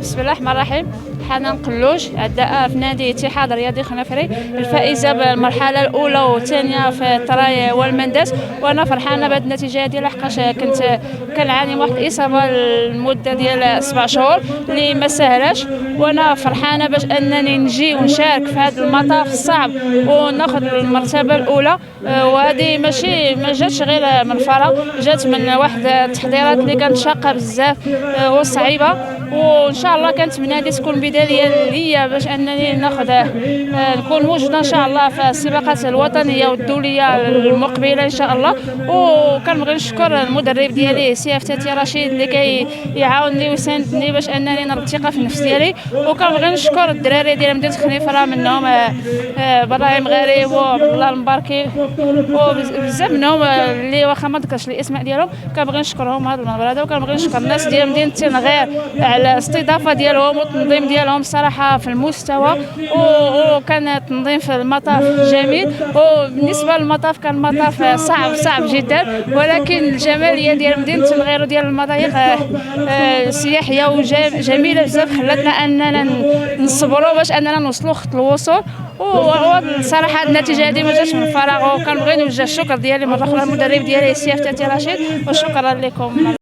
بسم الله الرحمن الرحيم. حنان قلوش عداء في نادي اتحاد الرياضي خنفري، الفائزه بالمرحله الاولى والثانيه في الطراي والمندس. وانا فرحانه بهذه النتيجه هذه لحقاش كنت كنعاني من واحد الاصابه لمده ديال 7 شهور اللي ما سهلاش، وانا فرحانه باش انني نجي ونشارك في هذا المطاف الصعب وناخذ المرتبه الاولى. وهذه ما جاتش غير من فراغ، جات من واحد التحضيرات اللي كانت شاقه بزاف وصعيبه، وان شاء الله كنتمنى هذه تكون بدايه ليا باش انني نكون موجوده ان شاء الله في السباقات الوطنيه والدوليه المقبله ان شاء الله. وكنبغي نشكر المدرب ديالي سي فتاتي رشيد اللي كيعاونني ويساندني باش انني نرد الثقه في النفس ديالي. وكنبغي نشكر الدراري ديال مدينه خنيفره، منهم ابراهيم غريب وعبد الله المباركي وبزاف منهم اللي واخا ما ذكرش الاسماء ديالهم. كنبغي نشكرهم هذا المنبر هذا، وكنبغي نشكر الناس ديال مدينه تنغير على الاستضافه ديالهم والتنظيم ديالهم صراحه في المستوى. وكان التنظيم في المطاف جميل، وبالنسبه للمطاف كان مطاف صعب جدا، ولكن الجماليه ديال مدينه تنغير وديال المضايق سياحيه وجميله بزاف، خلاتنا اننا نصبروا باش اننا نوصلوا خط الوصول. وصراحه النتيجه هذه ما جاتش من فراغ، وكنبغي نوجه الشكر ديالي مره اخرى للمدرب ديالي سي فتاتي رشيد، وشكرا لكم.